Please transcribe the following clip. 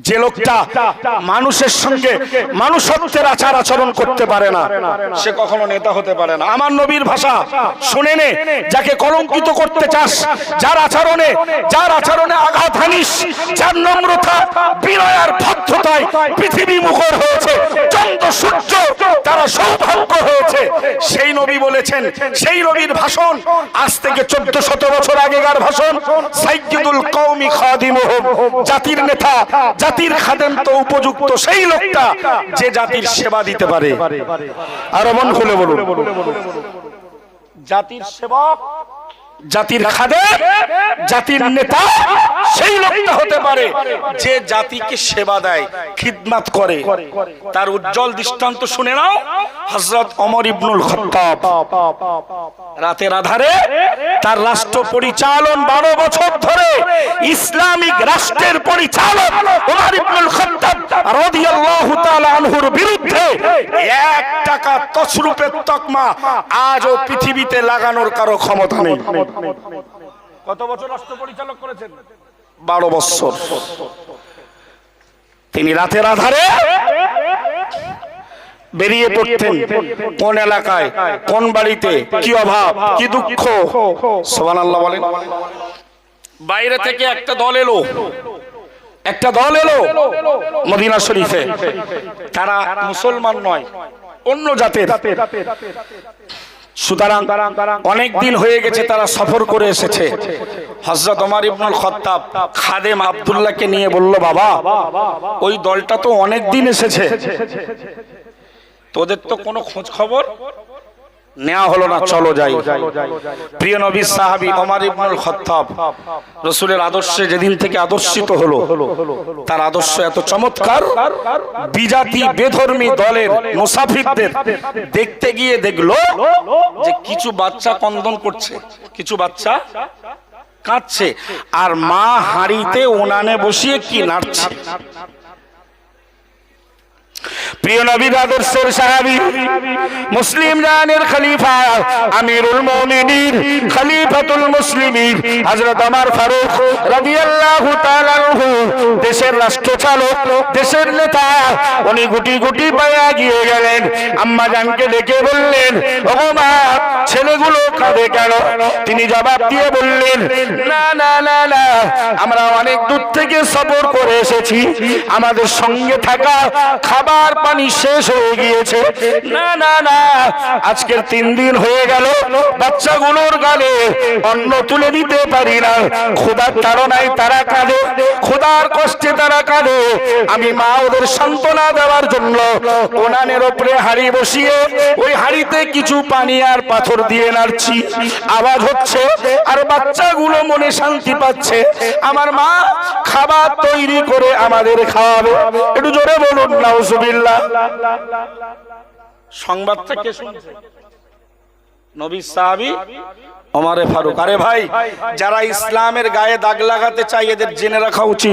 যে লোকটা মানুষের সঙ্গে মানুষত্বের আচার আচরণ করতে পারে না সে কখনো নেতা হতে পারে না। আমার নবীর ভাষা শুনে নে, যাকে কলঙ্কিত করতে চাস, যার আচরণে আঘাত হানিস, যার নম্রতা বিনয় আর ভদ্রতায় পৃথিবী মুখর হয়েছে, চন্দ্র সূর্য তারা সৌভাগ্য হয়েছে, সেই নবী বলেছেন, সেই নবীর ভাষণ আজ থেকে 1400 বছর আগেকার ভাষণ। সাইয়্যিদুল কওমি খাদিমুহুম, জাতির নেতা, জাতির খাদেম তো উপযুক্ত সেই লোকটা যে জাতির সেবা দিতে পারে। আর মন খুলে বলুন, জাতির সেবক, জাতির খাদেম, জাতির নেতা সেই লোকটা হতে পারে যে জাতিকে সেবা দেয়, খিদমত করে। তার উজ্জ্বল দৃষ্টান্ত শুনে নাও, হযরত ওমর ইবনুল খাত্তাব। রাতের আধারে তার রাষ্ট্র পরিচালন 12 বছর ধরে ইসলামিক রাষ্ট্রের পরিচালক ওমর ইবনুল খাত্তাব রাদিয়াল্লাহু তাআলা আনহুর বিরুদ্ধে 1 টাকা তসরুপের তকমা আজও পৃথিবীতে লাগানোর কারো ক্ষমতা নেই। কত বছর রাষ্ট্র পরিচালক করেছেন? 12 বছর। তিনি রাতের আধারে বেরিয়ে পড়তেন, কোন এলাকায়, কোন বাড়িতে কি অভাব, কি দুঃখ। সুবহানাল্লাহ বলেন। বাইরে থেকে একটা দল এলো মদিনা শরীফে। তারা মুসলমান নয়, অন্য জাতের। সুতরাং অনেক দিন হয়ে গেছে তারা সফর করে এসেছে। হযরত ওমর ইবনুল খাত্তাব খাদেম আব্দুল্লাহকে নিয়ে বলল, বাবা ওই দলটা তো অনেক দিন এসেছে, তোদের তো কোনো খোঁজ খবর নেওয়া হলো না, চলো যাই। প্রিয় নবী সাহাবী ওমর ইবনুল খাত্তাব রাসূলের আদর্শে যেদিন থেকে আদর্শিত হলো, তার আদর্শ এত চমৎকার, বিজাতি বেধর্মী দলের মুসাফিরদের দেখতে গিয়ে দেখলো যে কিছু বাচ্চা কন্দন করছে, কিছু বাচ্চা কাঁদছে, আর মা হাঁড়িতে উনানে বসিয়ে কি নাড়ছে। প্রিয় নবীর আদর্শের সাহাবী, মুসলিম জানের খলিফা, আমিরুল মুমিনিন, খলিফাতুল মুসলিমিন হযরত ওমর ফারুক রাদিয়াল্লাহু তাআলা আনহু, দেশের রাষ্ট্রচালক, দেশের নেতা, উনি গুটি গুটি পায়ে এগিয়ে গেলেন। আম্মা জানকে ডেকে বললেন, ওগো মা, ছেলেগুলো কাঁদে কেন? তিনি জবাব দিয়ে বললেন, না না না না, আমরা অনেক দূর থেকে সফর করে এসেছি, আমাদের সঙ্গে থাকা খাবার পানি শেষ হয়ে গিয়েছে। না না না, আজকের 3 দিন হয়ে গেল বাচ্চাগুলোর গালে অন্ন তুলে দিতে পারি না, ক্ষুধার তাড়নায় তারা কাঁদে, ক্ষুধার কষ্টে তারা কাঁদে। আমি মা ওদের সান্ত্বনা দেওয়ার জন্য উনানের উপরে হাঁড়ি বসিয়ে ওই হাঁড়িতে কিছু পানি আর পাথর দিয়ে নাড়ছি, আওয়াজ হচ্ছে, আর বাচ্চাগুলো মনে শান্তি পাচ্ছে। আমার মা খাবার তৈরি করে আমাদের খাওয়াবে। একটু জোরে বলুন নাউজুবিল্লাহ। সংবাদটা কে শুনছে? নবী সাহাবী ওমর ফারুক। আরে ভাই, যারা ইসলামের গায়ে দাগ লাগাতে চায় এদের জেনে রাখা উচিত,